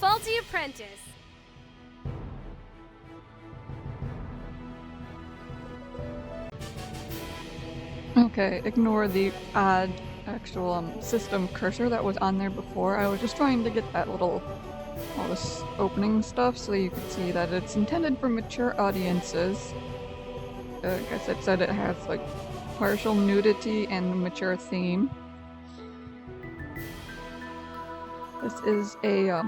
faulty apprentice. Okay, ignore the odd actual system cursor that was on there before. I was just trying to get that all this opening stuff so you could see that it's intended for mature audiences. I guess it said it has like partial nudity and a mature theme. This is a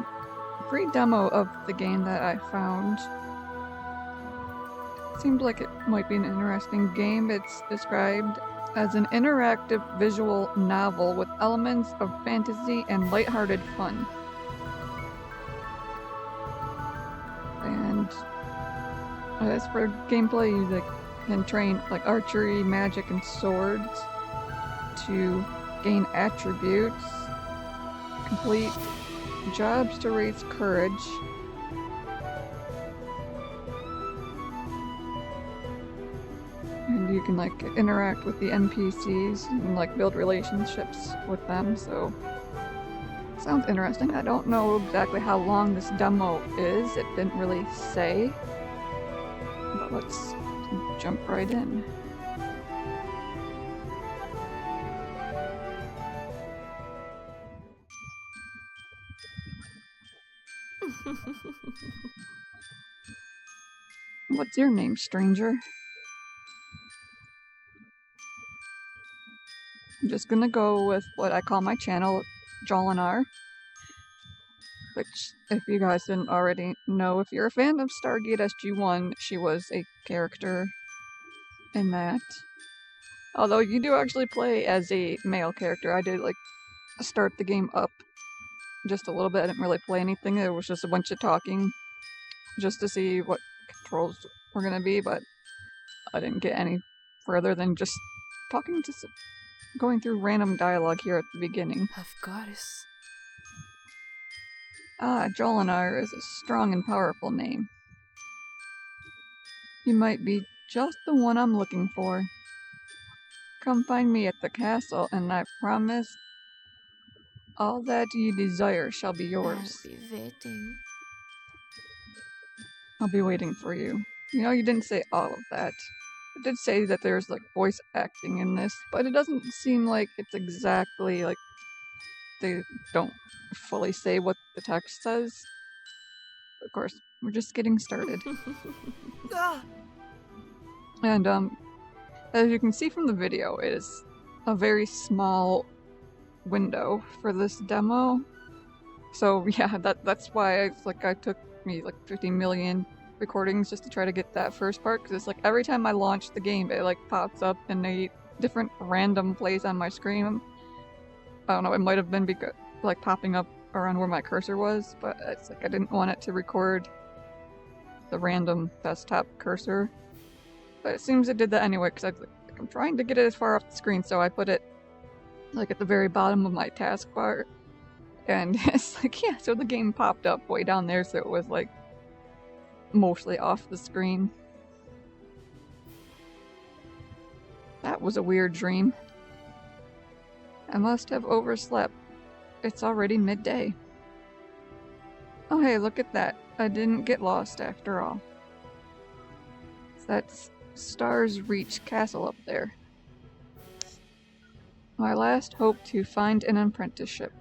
free demo of the game that I found. Seemed like it might be an interesting game. It's described as an interactive visual novel with elements of fantasy and lighthearted fun. And as for gameplay, you can train like archery, magic, and swords to gain attributes, complete jobs to raise courage, and you can like interact with the NPCs and like build relationships with them, so sounds interesting. I don't know exactly how long this demo is, it didn't really say, but let's jump right in. What's your name, stranger? I'm just gonna go with what I call my channel, Jolinar, which, if you guys didn't already know, if you're a fan of Stargate SG-1, she was a character in that. Although you do actually play as a male character. I did like start the game up just a little bit. I didn't really play anything. It was just a bunch of talking just to see what controls were gonna be, but I didn't get any further than just talking to going through random dialogue here at the beginning. Of goddess. Ah, Jolinar is a strong and powerful name. You might be just the one I'm looking for. Come find me at the castle, and I promise all that you desire shall be yours. I'll be waiting. I'll be waiting for you. You know, you didn't say all of that. It did say that there's like voice acting in this, but it doesn't seem like it's exactly like they don't fully say what the text says. Of course, we're just getting started. And as you can see from the video, it is a very small window for this demo. So yeah, that's why I took me like 50 million recordings just to try to get that first part, because it's like every time I launch the game, it like pops up in a different random place on my screen. I don't know, it might have been because like popping up around where my cursor was, but it's like I didn't want it to record the random desktop cursor. But it seems it did that anyway, because I'm trying to get it as far off the screen, so I put it like at the very bottom of my taskbar. And it's like, yeah, so the game popped up way down there, so it was like mostly off the screen. That was a weird dream. I must have overslept. It's already midday. Oh hey, look at that. I didn't get lost after all. That's Stars Reach Castle up there. My last hope to find an apprenticeship.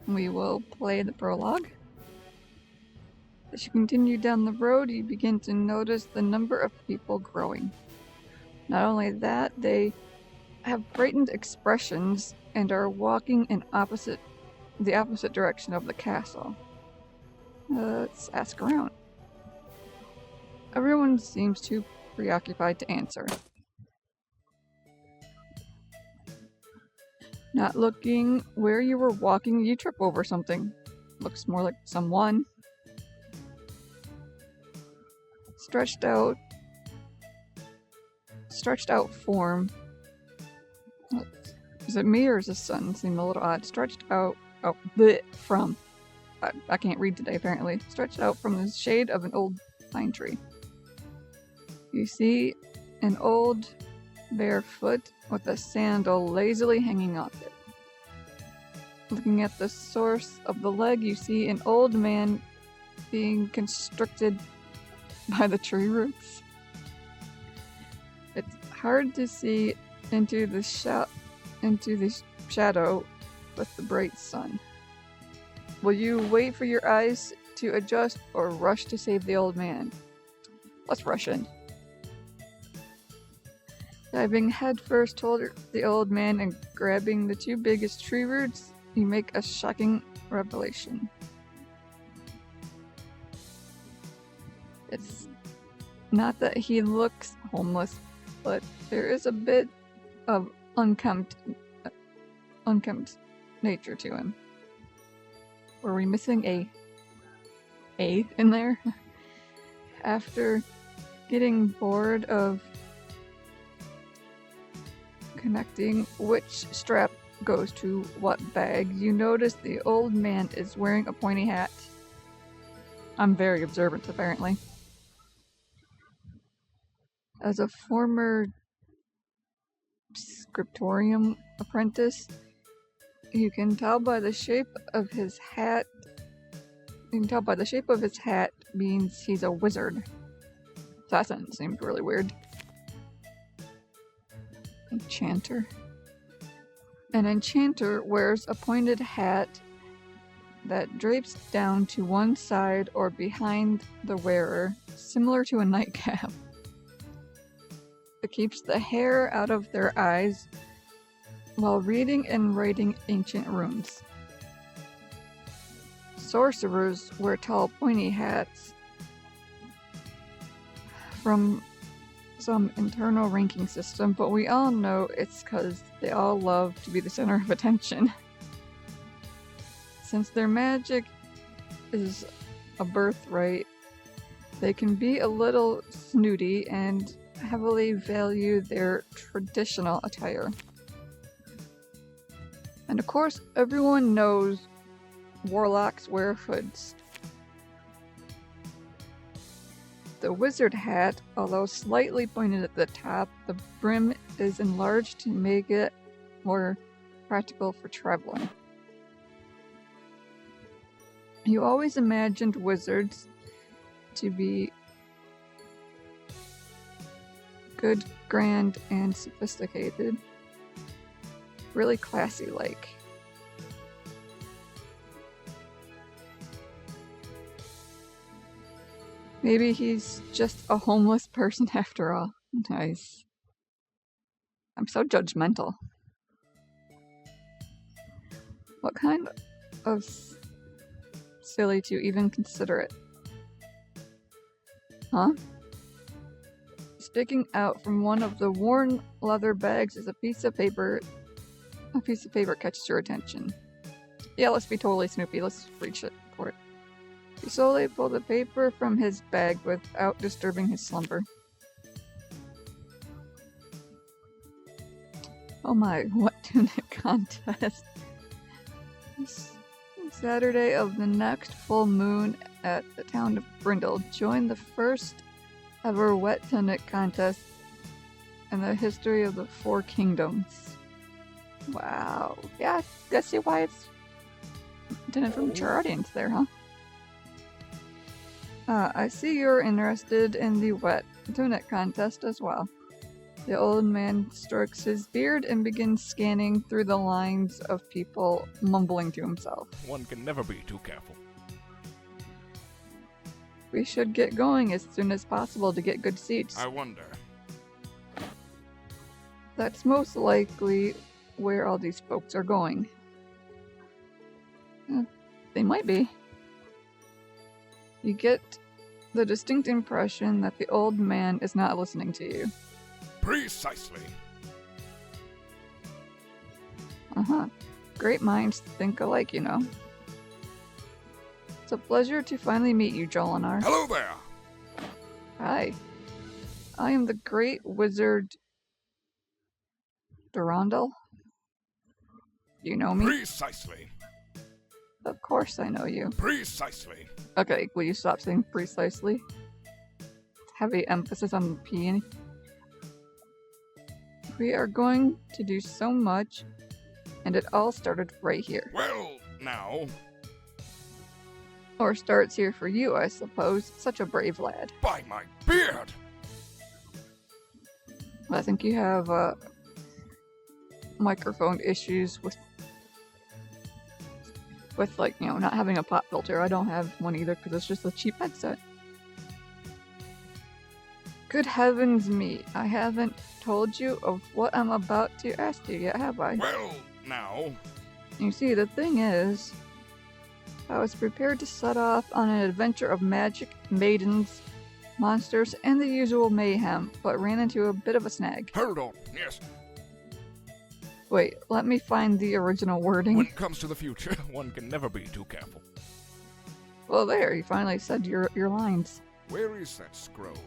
We will play the prologue. As you continue down the road, you begin to notice the number of people growing. Not only that, they have frightened expressions and are walking in the opposite direction of the castle. Let's ask around. Everyone seems too preoccupied to answer. Not looking where you were walking, you trip over something. Looks more like someone. Stretched out form. Is it me or is the sun seem a little odd? Stretched out, from. I can't read today apparently. Stretched out from the shade of an old pine tree. You see an old bare foot with a sandal lazily hanging off it. Looking at the source of the leg, you see an old man being constricted by the tree roots. It's hard to see into the shadow with the bright sun. Will you wait for your eyes to adjust or rush to save the old man? Let's rush in. Diving headfirst toward the old man and grabbing the two biggest tree roots, you make a shocking revelation. It's not that he looks homeless, but there is a bit of unkempt nature to him. Were we missing a in there? After getting bored of connecting which strap goes to what bag, you notice the old man is wearing a pointy hat. I'm very observant, apparently. As a former scriptorium apprentice, you can tell by the shape of his hat. Means he's a wizard. That sentence seemed really weird. Enchanter. An enchanter wears a pointed hat that drapes down to one side or behind the wearer, similar to a nightcap. It keeps the hair out of their eyes while reading and writing ancient runes. Sorcerers wear tall, pointy hats from some internal ranking system, but we all know it's because they all love to be the center of attention. Since their magic is a birthright, they can be a little snooty and heavily value their traditional attire. And of course, everyone knows warlocks wear hoods. The wizard hat, although slightly pointed at the top, the brim is enlarged to make it more practical for traveling. You always imagined wizards to be good, grand, and sophisticated. Really classy-like. Maybe he's just a homeless person after all. Nice. I'm so judgmental. What kind of silly to even consider it? Huh? Sticking out from one of the worn leather bags is a piece of paper. A piece of paper catches your attention. Yeah, let's be totally Snoopy. Let's reach it for it. He slowly pulled the paper from his bag without disturbing his slumber. Oh my, what tunic contest? Saturday of the next full moon at the town of Brindle, join the first ever wet tunic contest in the history of the Four Kingdoms. Wow. Yeah, I see why it's intended for a mature audience there, huh? I see you're interested in the wet tunic contest as well. The old man strokes his beard and begins scanning through the lines of people, mumbling to himself. One can never be too careful. We should get going as soon as possible to get good seats. I wonder. That's most likely where all these folks are going. They might be. You get the distinct impression that the old man is not listening to you. Precisely. Great minds think alike, you know. It's a pleasure to finally meet you, Jolinar. Hello there! Hi. I am the great wizard Durandal. You know me? Precisely. Of course I know you. Precisely. Okay, will you stop saying precisely? Heavy emphasis on the P. We are going to do so much And it all started right here. Well, now, Or starts here for you, I suppose. Such a brave lad. by my beard! I think you have microphone issues with like, you know, not having a pop filter. I don't have one either because it's just a cheap headset. Good heavens me, I haven't told you of what I'm about to ask you yet, have I? Well, now, You see, the thing is, I was prepared to set off on an adventure of magic, maidens, monsters, and the usual mayhem, but ran into a bit of a snag. hold on, yes. Wait, let me find the original wording. When it comes to the future, one can never be too careful. Well, there, you finally said your lines. Where is that scroll?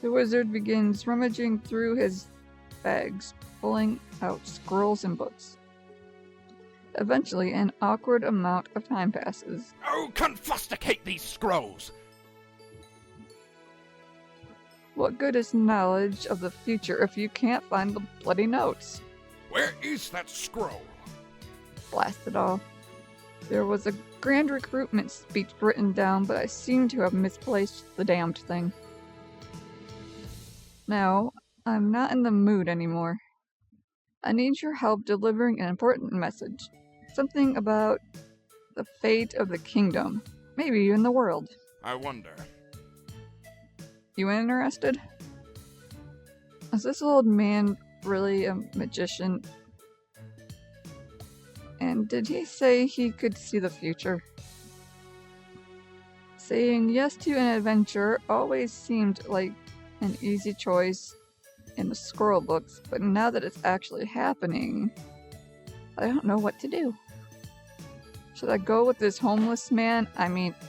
The wizard begins rummaging through his bags, pulling out scrolls and books. Eventually, an awkward amount of time passes. Oh, confusticate these scrolls! What good is knowledge of the future if you can't find the bloody notes? Where is that scroll? Blast it all. There was a grand recruitment speech written down, but I seem to have misplaced the damned thing. Now, I'm not in the mood anymore. I need your help delivering an important message. Something about the fate of the kingdom. Maybe even the world. I wonder. You interested? Is this old man really a magician? And did he say he could see the future? Saying yes to an adventure always seemed like an easy choice in the scroll books, but now that it's actually happening, I don't know what to do. Should I go with this homeless man,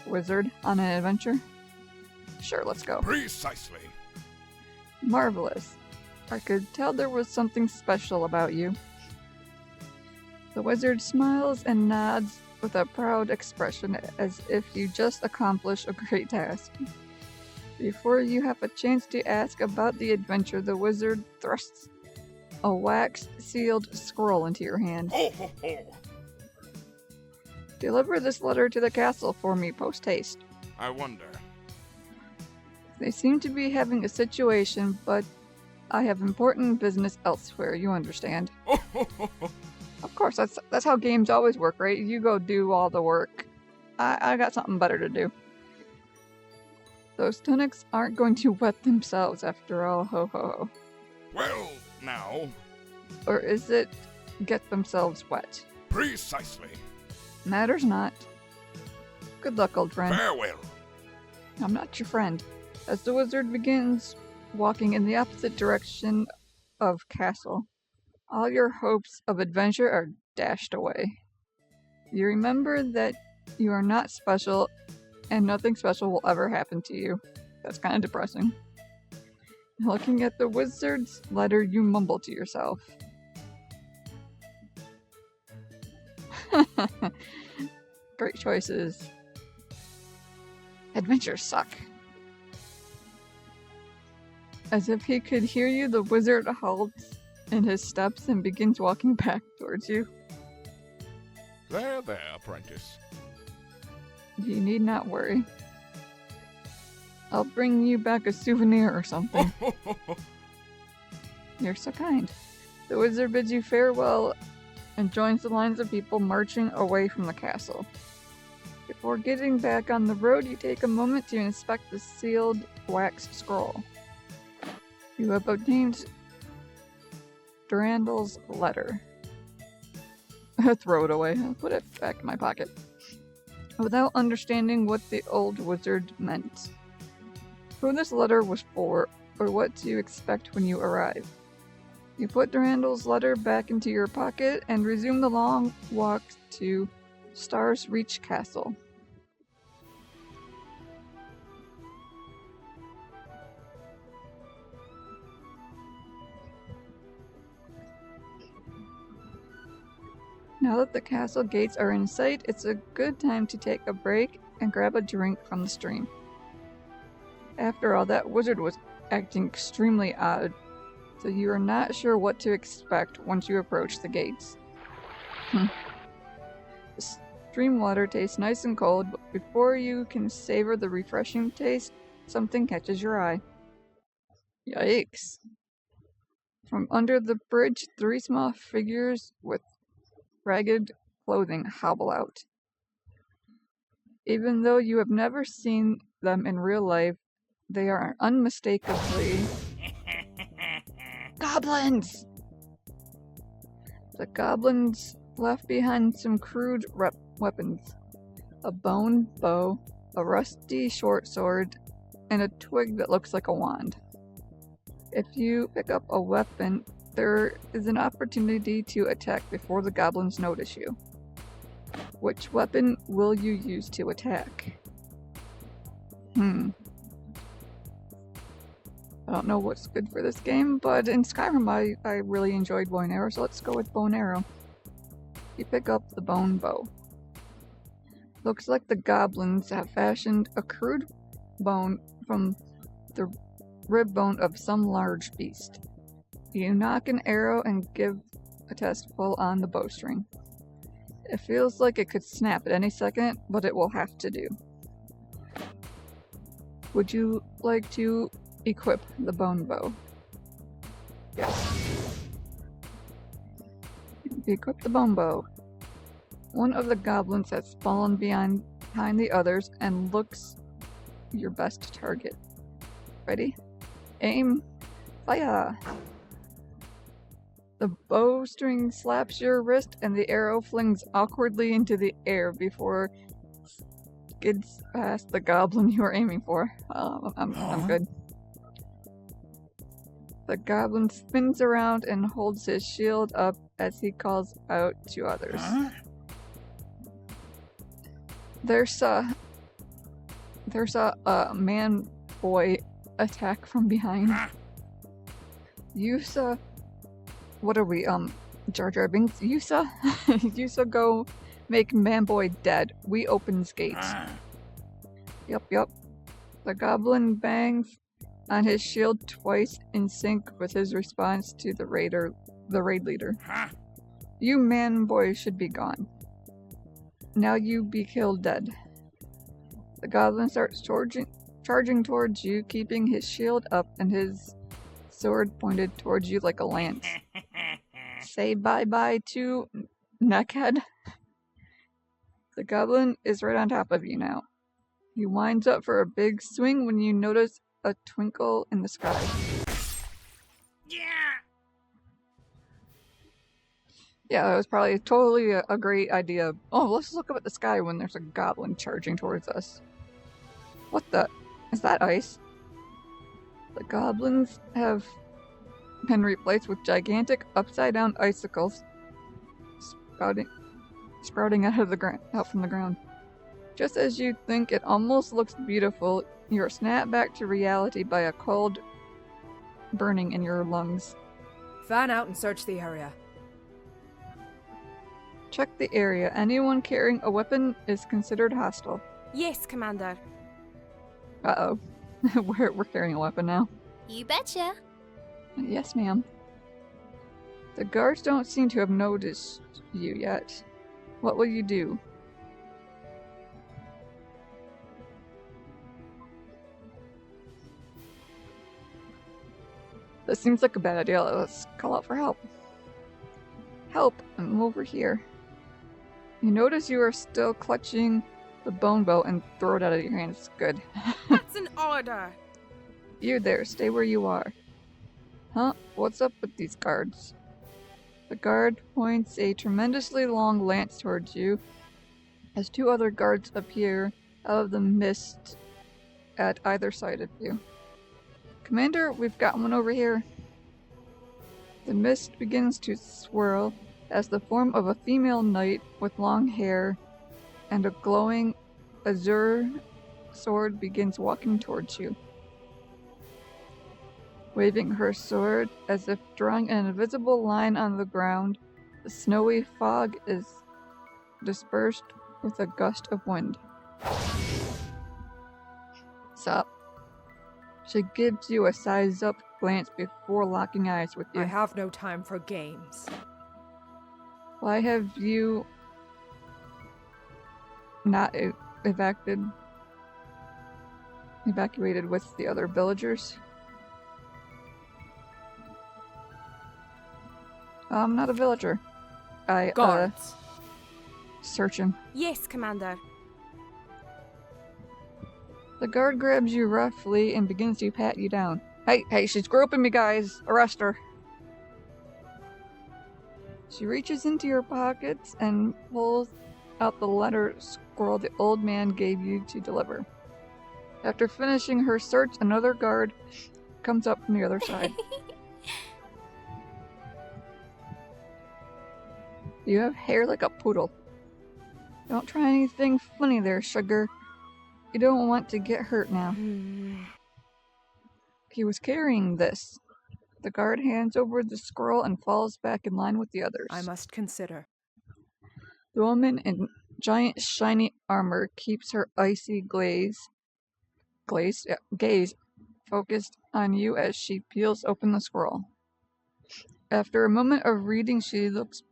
wizard, on an adventure? Sure, let's go. Precisely. Marvelous. I could tell there was something special about you. The wizard smiles and nods with a proud expression as if you just accomplished a great task. Before you have a chance to ask about the adventure, the wizard thrusts a wax-sealed scroll into your hand. Ho ho ho! Deliver this letter to the castle for me post-haste. I wonder. They seem to be having a situation, but I have important business elsewhere, you understand. Ho ho ho ho! Of course, that's how games always work, right? You go do all the work. I got something better to do. Those tunics aren't going to wet themselves after all, ho ho ho. Well, now, Or is it get themselves wet? precisely. Matters not. Good luck, old friend. Farewell. I'm not your friend. As the wizard begins walking in the opposite direction of castle, all your hopes of adventure are dashed away. You remember that you are not special, and nothing special will ever happen to you. That's kind of depressing. Looking at the wizard's letter, you mumble to yourself. Great choices. Adventures suck. As if he could hear you, the wizard halts in his steps and begins walking back towards you. There, Apprentice. You need not worry. I'll bring you back a souvenir or something. Ho ho ho ho! You're so kind. The wizard bids you farewell and joins the lines of people marching away from the castle. Before getting back on the road, you take a moment to inspect the sealed wax scroll. You have obtained Durandal's letter. Throw it away. I'll put it back in my pocket. Without understanding what the old wizard meant, who this letter was for, or what to expect when you arrive. You put Durandal's letter back into your pocket and resume the long walk to Stars Reach Castle. Now that the castle gates are in sight, it's a good time to take a break and grab a drink from the stream. After all, that wizard was acting extremely odd so you are not sure what to expect once you approach the gates. The stream water tastes nice and cold, but before you can savor the refreshing taste, something catches your eye. Yikes. From under the bridge, 3 small figures with ragged clothing hobble out. Even though you have never seen them in real life, they are unmistakably goblins! The goblins left behind some crude weapons. A bone bow, a rusty short sword, and a twig that looks like a wand. If you pick up a weapon, there is an opportunity to attack before the goblins notice you. Which weapon will you use to attack? I don't know what's good for this game, but in Skyrim I really enjoyed bow and arrow, so let's go with bow and arrow. You pick up the bone bow. Looks like the goblins have fashioned a crude bone from the rib bone of some large beast. You knock an arrow and give a test pull on the bowstring. It feels like it could snap at any second, but it will have to do. Would you like to equip the bone bow? Yes. Equip the bone bow. One of the goblins has fallen behind the others and looks your best target. Ready? Aim. Fire! The bowstring slaps your wrist and the arrow flings awkwardly into the air before skids past the goblin you are aiming for. I'm good. The goblin spins around and holds his shield up as he calls out to others. There's a man-boy attack from behind. Yusa, what are we, Jar Jar Binks? Yusa? Yusa go make man-boy dead. We opens gates. Yup. The goblin bangs on his shield twice in sync with his response to the raid leader. You man-boy should be gone. Now you be killed dead. The goblin starts charging towards you, keeping his shield up and his sword pointed towards you like a lance. Say bye-bye to Neckhead. The goblin is right on top of you now. He winds up for a big swing when you notice a twinkle in the sky. Yeah, that was probably totally a great idea. Oh, let's look up at the sky when there's a goblin charging towards us. What the? Is that ice? The goblins have been replaced with gigantic upside-down icicles sprouting out from the ground. Just as you think it almost looks beautiful, you're snapped back to reality by a cold burning in your lungs. Fan out and search the area. Check the area. Anyone carrying a weapon is considered hostile. Yes, Commander. Uh-oh. We're carrying a weapon now. You betcha. Yes, ma'am. The guards don't seem to have noticed you yet. What will you do? This seems like a bad idea. Let's call out for help. Help! I'm over here. You notice you are still clutching the bone bow and throw it out of your hands. Good. That's an order. You there, stay where you are. Huh? What's up with these guards? The guard points a tremendously long lance towards you as 2 other guards appear out of the mist at either side of you. Commander, we've got one over here. The mist begins to swirl as the form of a female knight with long hair and a glowing azure sword begins walking towards you. Waving her sword as if drawing an invisible line on the ground, the snowy fog is dispersed with a gust of wind. Sup? She gives you a size up glance before locking eyes with you. I have no time for games. Why have you not evacuated with the other villagers? I'm not a villager. Guards. Search him. Yes, Commander. The guard grabs you roughly and begins to pat you down. Hey, she's groping me, guys. Arrest her. She reaches into your pockets and pulls out the letter scroll the old man gave you to deliver. After finishing her search, another guard comes up from the other side. You have hair like a poodle. Don't try anything funny there, sugar. You don't want to get hurt now. He was carrying this. The guard hands over the scroll and falls back in line with the others. I must consider. The woman in giant shiny armor keeps her icy gaze focused on you as she peels open the scroll. After a moment of reading, she looks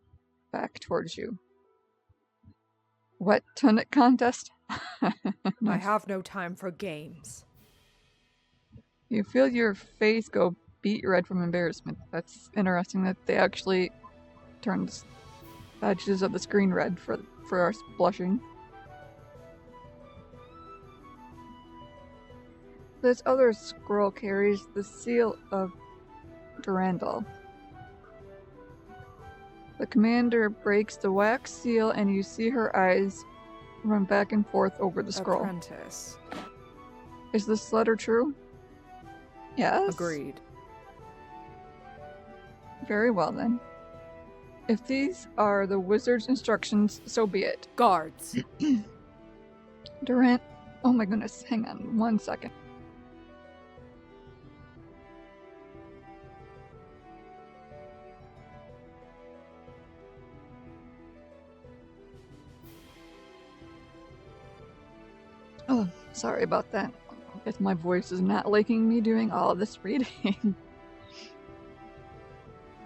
back towards you. What tunic contest? I have no time for games. You feel your face go beet red from embarrassment. That's interesting that they actually turned edges of the screen red for us blushing. This other scroll carries the seal of Durandal. The commander breaks the wax seal and you see her eyes run back and forth over the scroll. Apprentice. Is this letter true? Yes. Agreed. Very well then. If these are the wizard's instructions, so be it. Guards. Durant. Oh my goodness, hang on 1 second. Oh, sorry about that. I guess my voice is not liking me doing all of this reading.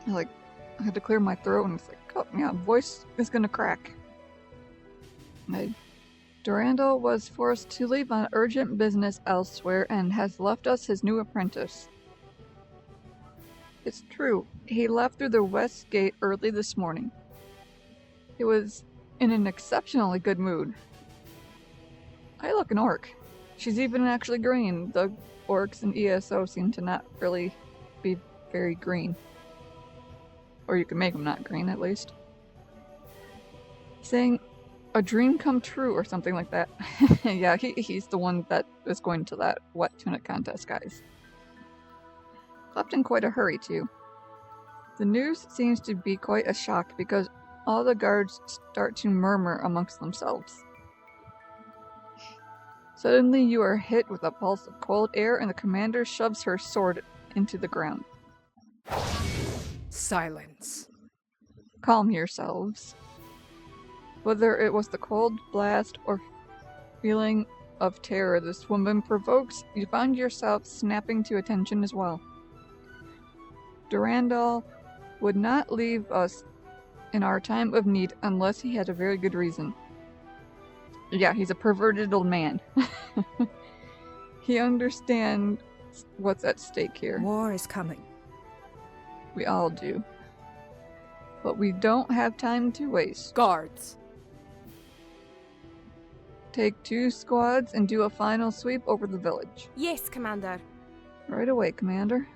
I had to clear my throat and it's like, oh yeah, voice is gonna crack. Durandal was forced to leave on urgent business elsewhere and has left us his new apprentice. It's true, he left through the west gate early this morning. He was in an exceptionally good mood. I look an orc. She's even actually green. The orcs in ESO seem to not really be very green. Or you can make them not green, at least. Saying a dream come true or something like that. Yeah, he's the one that is going to that wet tunic contest, guys. Left in quite a hurry, too. The news seems to be quite a shock because all the guards start to murmur amongst themselves. Suddenly you are hit with a pulse of cold air and the commander shoves her sword into the ground. Silence. Calm yourselves. Whether it was the cold blast or feeling of terror this woman provokes, you find yourself snapping to attention as well. Durandal would not leave us in our time of need unless he had a very good reason. Yeah, he's a perverted old man. He understands what's at stake here. War is coming. We all do. But we don't have time to waste. Guards. Take 2 squads and do a final sweep over the village. Yes, Commander. Right away, Commander.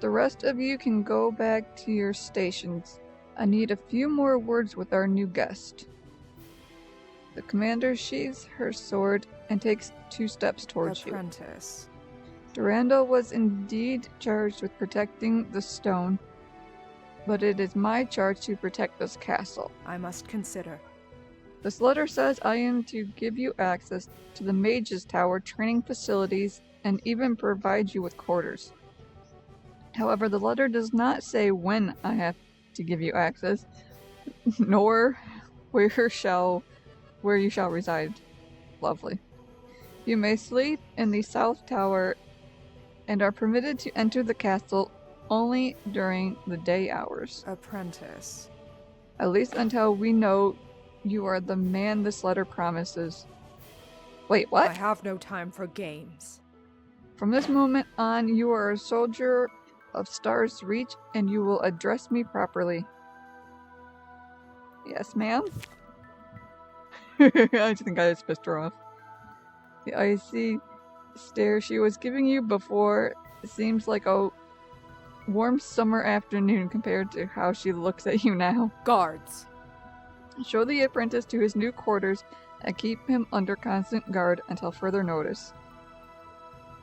The rest of you can go back to your stations. I need a few more words with our new guest. The commander sheathes her sword and takes 2 steps towards you. Apprentice. Durandal was indeed charged with protecting the stone, but it is my charge to protect this castle. I must consider. This letter says I am to give you access to the Mage's Tower training facilities and even provide you with quarters. However, the letter does not say when I have to give you access, nor where you shall reside. Lovely. You may sleep in the South Tower and are permitted to enter the castle only during the day hours. Apprentice. At least until we know you are the man this letter promises. Wait, what? I have no time for games. From this moment on, you are a soldier of Star's Reach, and you will address me properly. Yes, ma'am? I just think I just pissed her off. The icy stare she was giving you before seems like a warm summer afternoon compared to how she looks at you now. Guards. Show the apprentice to his new quarters and keep him under constant guard until further notice.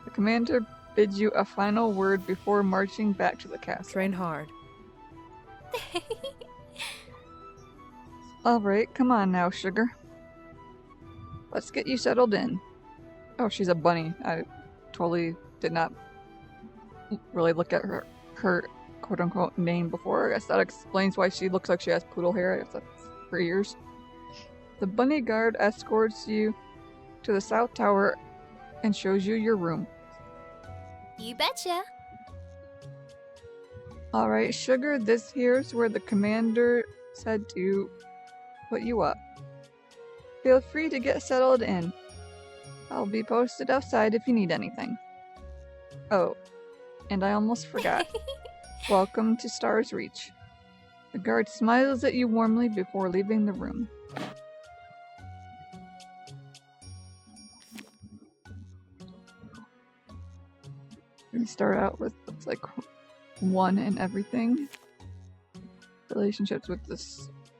The commander bids you a final word before marching back to the castle. Train hard. Alright, come on now, sugar. Let's get you settled in. Oh, she's a bunny. I totally did not really look at her quote-unquote name before. I guess that explains why she looks like she has poodle hair. I guess that's her ears. The bunny guard escorts you to the South Tower and shows you your room. You betcha. Alright, sugar, this here's where the commander said to put you up. Feel free to get settled in. I'll be posted outside if you need anything. Oh, and I almost forgot. Welcome to Star's Reach. The guard smiles at you warmly before leaving the room. We start out with, looks like, 1 and everything. Relationships with the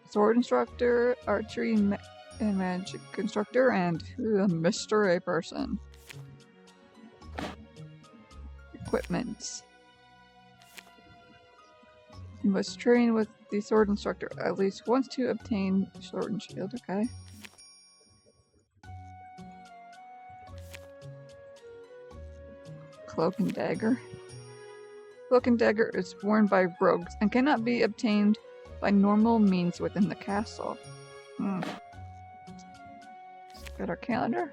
sword instructor, archery and magic instructor, and a mystery person. Equipment. You must train with the sword instructor at least once to obtain sword and shield, okay. Cloak and dagger. Cloak and dagger is worn by rogues and cannot be obtained by normal means within the castle. Got our calendar.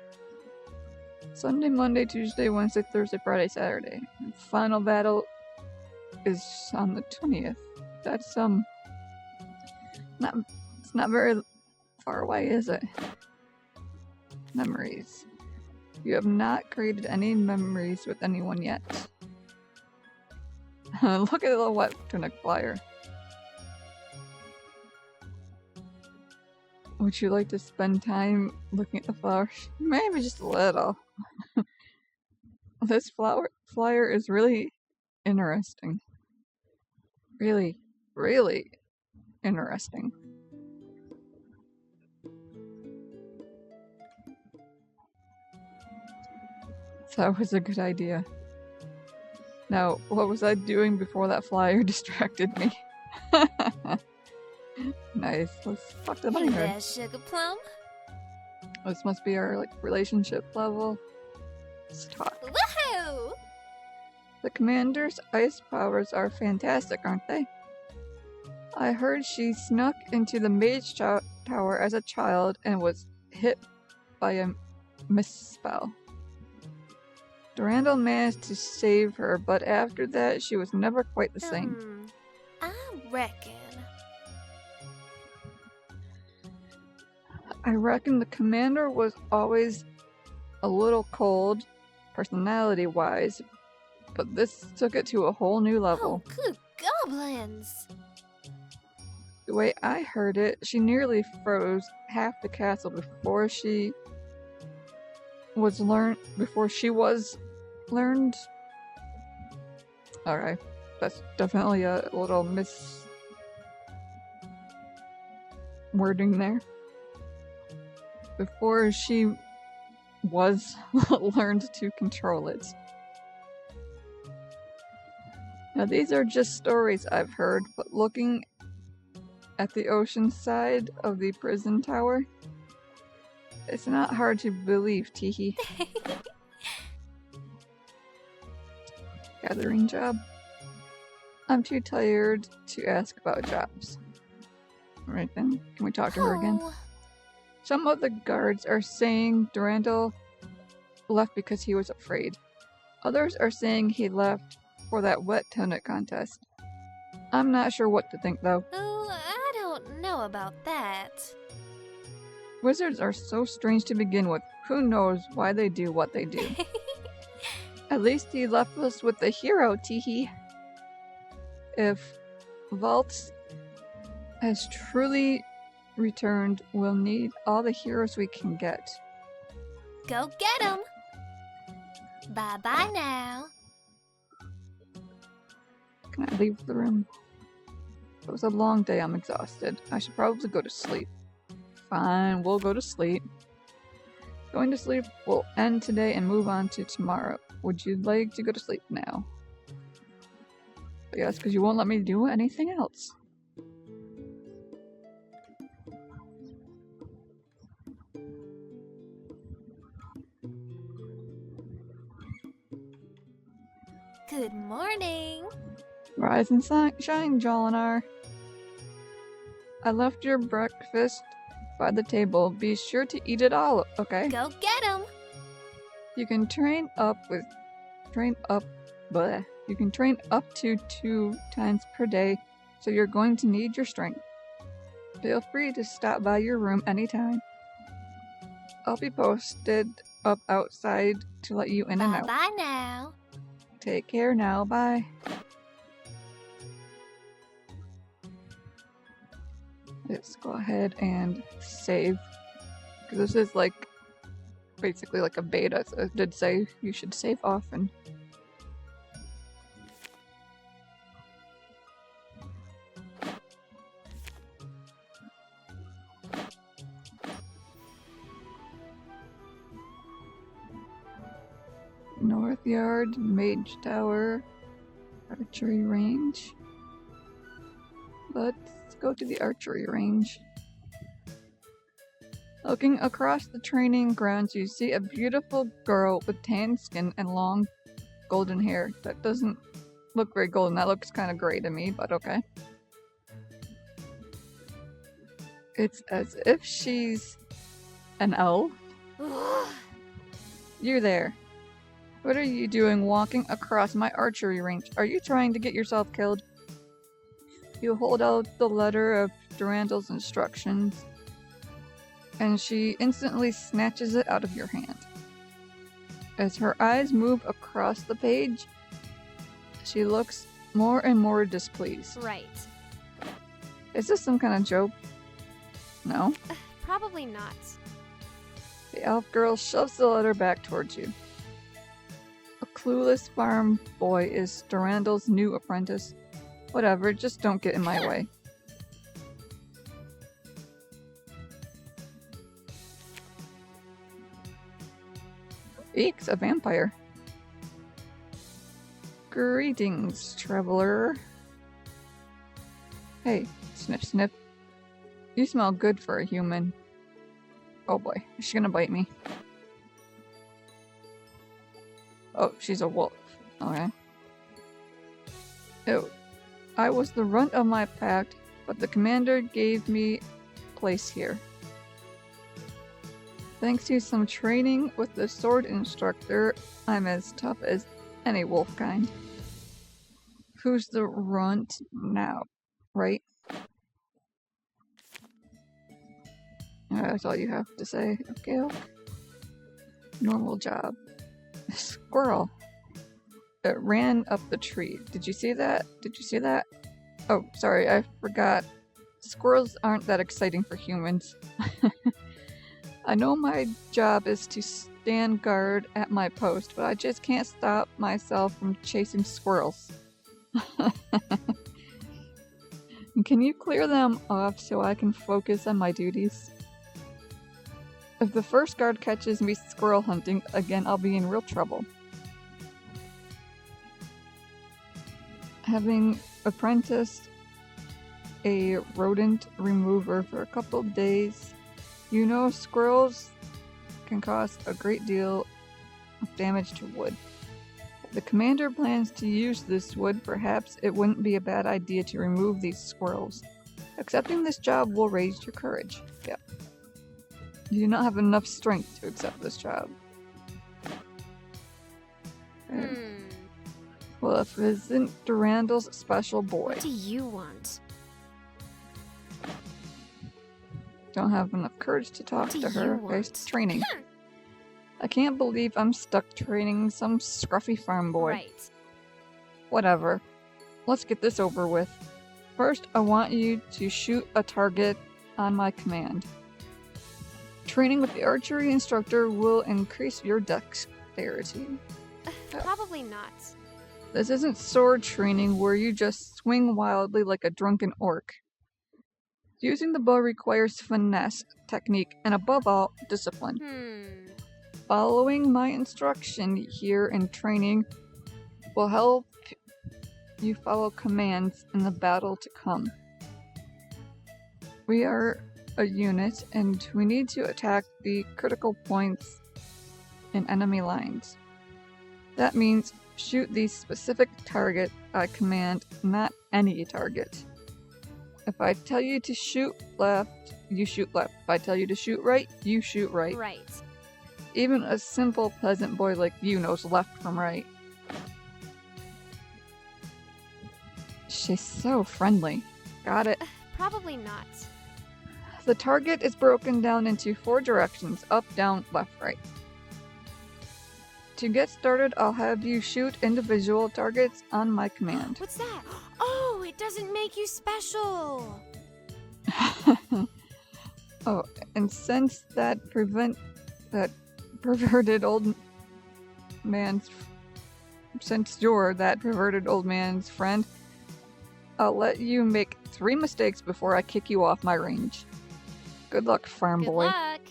Sunday, Monday, Tuesday, Wednesday, Thursday, Friday, Saturday. And final battle is on the 20th. That's it's not very far away, is it? Memories. You have not created any memories with anyone yet. Look at the wet tunic flyer. Would you like to spend time looking at the flowers? Maybe just a little. This flyer is really interesting. Really, really interesting. That was a good idea. Now, what was I doing before that flyer distracted me? Nice. Let's talk to the bunny guard. Hey there, Sugar Plum. This must be our relationship level. Let's talk. Woohoo! The commander's ice powers are fantastic, aren't they? I heard she snuck into the mage tower as a child and was hit by a misspell. Durandal managed to save her, but after that she was never quite the same. I reckon. I reckon the commander was always a little cold, personality-wise, but this took it to a whole new level. Oh, good goblins! The way I heard it, she nearly froze half the castle before she was learned. Alright, that's definitely a little wording there. Before she was learned to control it. Now these are just stories I've heard, but looking at the ocean side of the prison tower, it's not hard to believe, teehee. Gathering job? I'm too tired to ask about jobs. Alright then, can we talk to her again? Oh, Some of the guards are saying Durandal left because he was afraid. Others are saying he left for that wet tunic contest. I'm not sure what to think, though. Oh, I don't know about that. Wizards are so strange to begin with. Who knows why they do what they do. At least he left us with a hero, teehee. If Vaults has truly returned, we'll need all the heroes we can get. Go get 'em. Bye-bye now. Can I leave the room? It was a long day, I'm exhausted. I should probably go to sleep. Fine, we'll go to sleep. Going to sleep will end today and move on to tomorrow. Would you like to go to sleep now? Yes, because you won't let me do anything else. Good morning. Rise and shine, Jolinar. I left your breakfast by the table. Be sure to eat it all, okay? Go get 'em. You can train up to 2 times per day, so you're going to need your strength. Feel free to stop by your room anytime. I'll be posted up outside to let you in and out. Bye-bye now. Take care now, bye. Let's go ahead and save. Because this is like, basically like a beta, so it did say you should save often. North Yard, Mage Tower, Archery Range. Let's go to the Archery Range. Looking across the training grounds, you see a beautiful girl with tan skin and long golden hair. That doesn't look very golden, that looks kind of gray to me, but okay. It's as if she's an elf. You there. What are you doing walking across my archery range? Are you trying to get yourself killed? You hold out the letter of Durandal's instructions, and she instantly snatches it out of your hand. As her eyes move across the page, she looks more and more displeased. Right. Is this some kind of joke? No? Probably not. The elf girl shoves the letter back towards you. A clueless farm boy is Durandal's new apprentice. Whatever, just don't get in my way. Eeks, a vampire. Greetings, traveler. Hey, sniff sniff. You smell good for a human. Oh boy, is she gonna bite me? Oh, she's a wolf. Okay. Ew. I was the runt of my pack, but the commander gave me place here. Thanks to some training with the sword instructor, I'm as tough as any wolf kind. Who's the runt now, right? That's all you have to say. Okay. Normal job. Squirrel. It ran up the tree. Did you see that? Did you see that? Oh, sorry, I forgot. Squirrels aren't that exciting for humans. I know my job is to stand guard at my post, but I just can't stop myself from chasing squirrels. Can you clear them off so I can focus on my duties? If the first guard catches me squirrel hunting again, I'll be in real trouble. Having apprenticed a rodent remover for a couple days, you know squirrels can cause a great deal of damage to wood. If the commander plans to use this wood, perhaps it wouldn't be a bad idea to remove these squirrels. Accepting this job will raise your courage. Yep. You do not have enough strength to accept this job. Wolf isn't Durandal's special boy. What do you want? Don't have enough courage to talk What to do her. you Okay, want? training. I can't believe I'm stuck training some scruffy farm boy. Right. Whatever. Let's get this over with. First, I want you to shoot a target on my command. Training with the archery instructor will increase your dexterity. Probably not. This isn't sword training where you just swing wildly like a drunken orc. Using the bow requires finesse, technique, and above all, discipline. Following my instruction here in training will help you follow commands in the battle to come. We are a unit and we need to attack the critical points in enemy lines. That means shoot the specific target I command, not any target. If I tell you to shoot left, you shoot left. If I tell you to shoot right, you shoot right. Right. Even a simple peasant boy like you knows left from right. She's so friendly. Got it. Probably not. The target is broken down into 4 directions: up, down, left, right. To get started, I'll have you shoot individual targets on my command. What's that? Oh, it doesn't make you special. Oh, and since that perverted old man's friend, I'll let you make 3 mistakes before I kick you off my range. Good luck, farm Good boy. luck.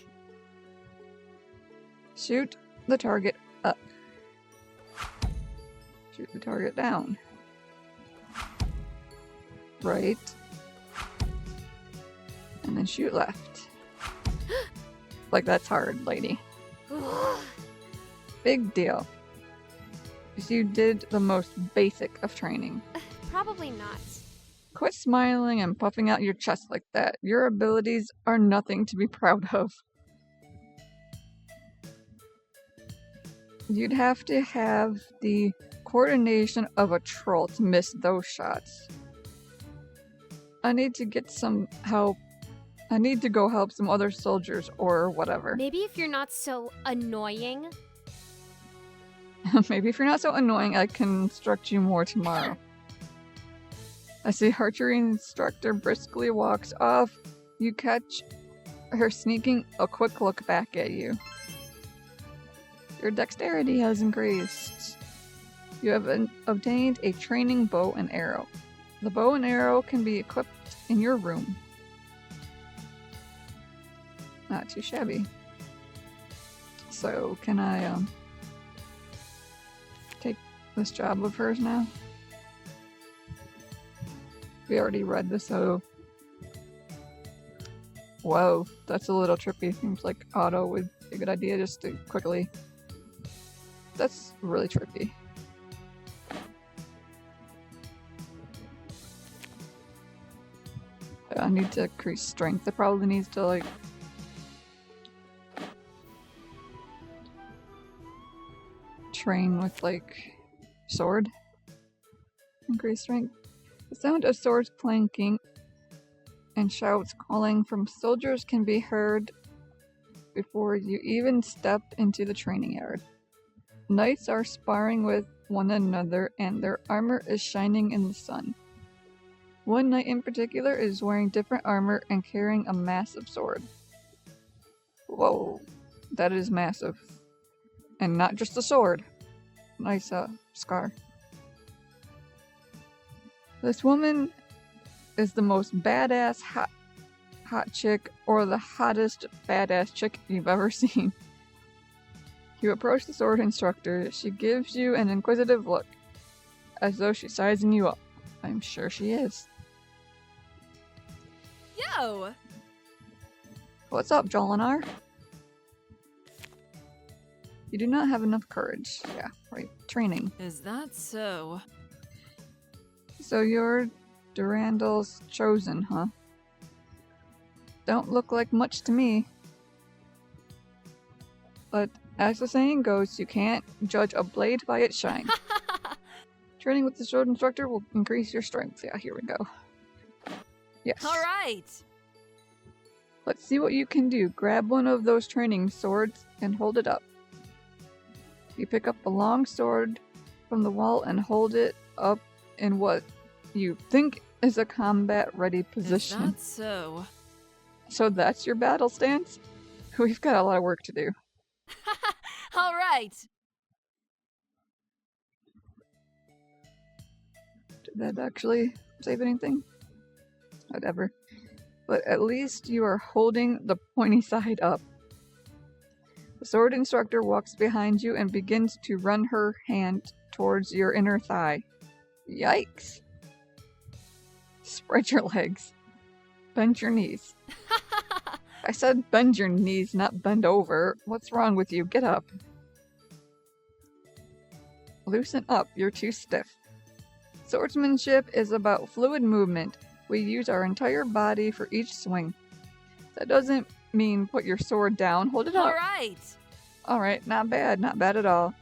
Shoot the target up. Shoot the target down. Right. And then shoot left. Like that's hard, lady. Big deal. Because you did the most basic of training. Probably not. Quit smiling and puffing out your chest like that. Your abilities are nothing to be proud of. You'd have to have the coordination of a troll to miss those shots. I need to get some help. I need to go help some other soldiers or whatever. Maybe if you're not so annoying. Maybe if you're not so annoying, I can instruct you more tomorrow. As the archery instructor briskly walks off, you catch her sneaking a quick look back at you. Your dexterity has increased. You have obtained a training bow and arrow. The bow and arrow can be equipped in your room. Not too shabby. So, can I, take this job of hers now? We already read this, so... Whoa, that's a little trippy. Seems like auto would be a good idea just to quickly... That's really trippy. I need to increase strength. It probably needs to, like... train with, like, sword. Increase strength. The sound of swords clanking and shouts calling from soldiers can be heard before you even step into the training yard. Knights are sparring with one another and their armor is shining in the sun. One knight in particular is wearing different armor and carrying a massive sword. Whoa, that is massive. And not just a sword. Nice, scar. This woman is the most badass hot chick or the hottest badass chick you've ever seen. You approach the sword instructor. She gives you an inquisitive look, as though she's sizing you up. I'm sure she is. Yo! What's up, Jolinar? You do not have enough courage. Yeah, right. Training. Is that so? So you're Durandal's chosen, huh? Don't look like much to me. But as the saying goes, you can't judge a blade by its shine. Training with the sword instructor will increase your strength. Yeah, here we go. Yes. All right. Let's see what you can do. Grab one of those training swords and hold it up. You pick up a long sword from the wall and hold it up in what you think is a combat-ready position. Is that so? So that's your battle stance? We've got a lot of work to do. All right. Did that actually save anything? Whatever. But at least you are holding the pointy side up. The sword instructor walks behind you and begins to run her hand towards your inner thigh. Yikes. Spread your legs. Bend your knees. I said bend your knees, not bend over. What's wrong with you? Get up. Loosen up. You're too stiff. Swordsmanship is about fluid movement. We use our entire body for each swing. That doesn't mean put your sword down. Hold it up. All right. Alright, not bad. Not bad at all.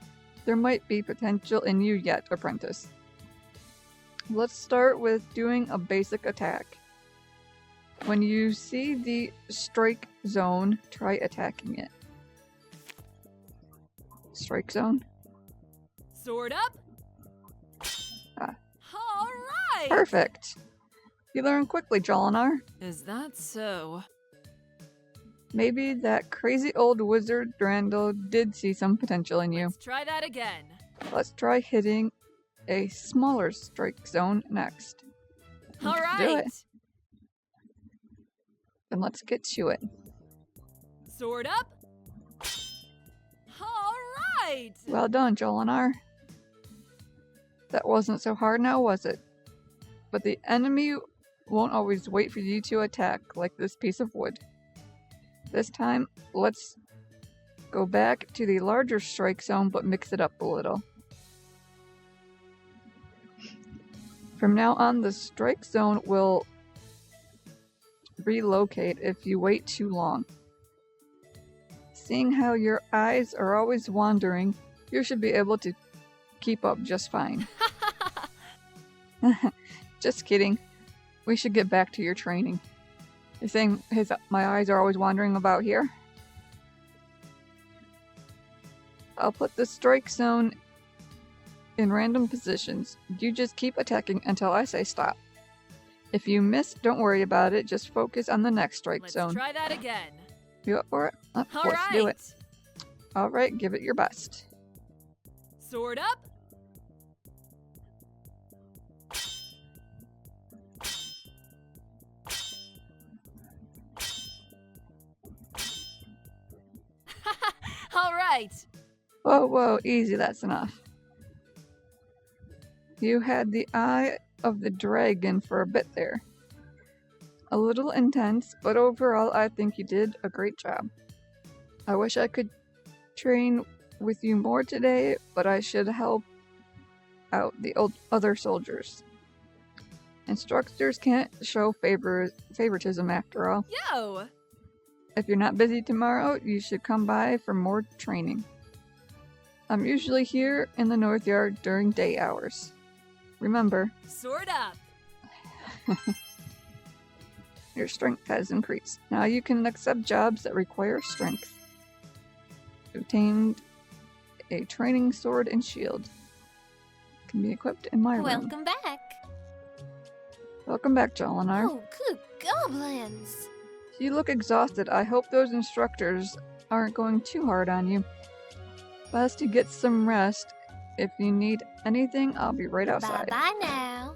There might be potential in you yet, Apprentice. Let's start with doing a basic attack. When you see the strike zone, try attacking it. Strike zone? Sword up. Ah. All right. Perfect! You learn quickly, Jolinar. Is that so? Maybe that crazy old wizard Durandal did see some potential in you. Let's try that again. Let's try hitting a smaller strike zone next. All Let's right. do it. Then let's get to it. Sword up. All right. Well done, Jolinar. That wasn't so hard now, was it? But the enemy won't always wait for you to attack like this piece of wood. This time, let's go back to the larger strike zone, but mix it up a little. From now on, the strike zone will relocate if you wait too long. Seeing how your eyes are always wandering, you should be able to keep up just fine. Just kidding. We should get back to your training. You're saying my eyes are always wandering about here? I'll put the strike zone in random positions. You just keep attacking until I say stop. If you miss, don't worry about it. Just focus on the next strike zone. Let's try that again. You up for it? Let's All do right. it. Alright, give it your best. Sword up. All right. Whoa, whoa, easy, that's enough. You had the eye of the dragon for a bit there. A little intense, but overall I think you did a great job. I wish I could train with you more today, but I should help out the other soldiers. Instructors can't show favoritism after all. Yo. If you're not busy tomorrow, you should come by for more training. I'm usually here in the North Yard during day hours. Remember, Sword up. your strength has increased. Now you can accept jobs that require strength. Obtained a training sword and shield. Can be equipped in my room. Welcome back. Welcome back, Jolinar. Oh, good goblins. You look exhausted. I hope those instructors aren't going too hard on you. Best to get some rest. If you need anything, I'll be right outside. Bye-bye now.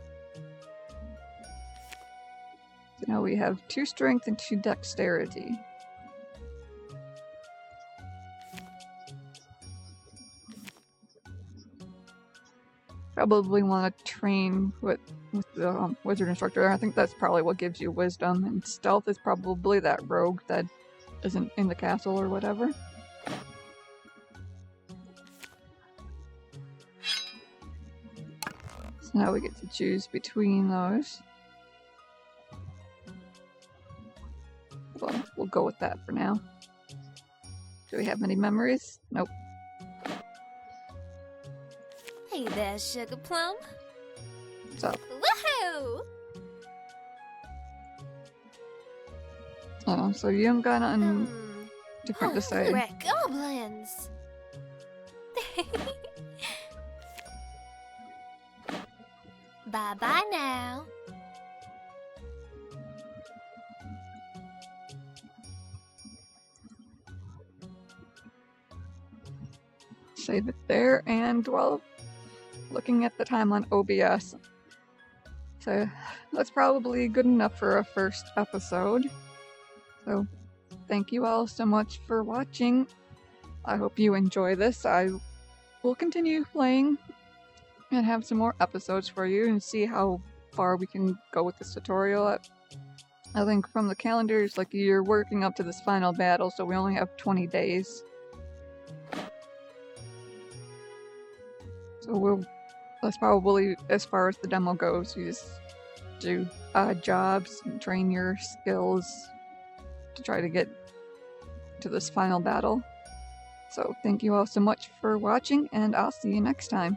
So now we have 2 strength and 2 dexterity. Probably want to train with the wizard instructor. I think that's probably what gives you wisdom, and stealth is probably that rogue that isn't in the castle or whatever. So now we get to choose between those. Well, we'll go with that for now. Do we have any memories? Nope. Hey, Hey there, Sugar Plum. So, Woohoo! so you haven't got nothing Hmm. different to say. We're goblins. Bye-bye now. Save it there, and well, looking at the time on OBS, so that's probably good enough for a first episode. So thank you all so much for watching. I hope you enjoy this. I will continue playing and have some more episodes for you and see how far we can go with this tutorial. I think from the calendars, like, you're working up to this final battle, so we only have 20 days. So that's probably as far as the demo goes. You just do odd jobs and train your skills to try to get to this final battle. So thank you all so much for watching, and I'll see you next time.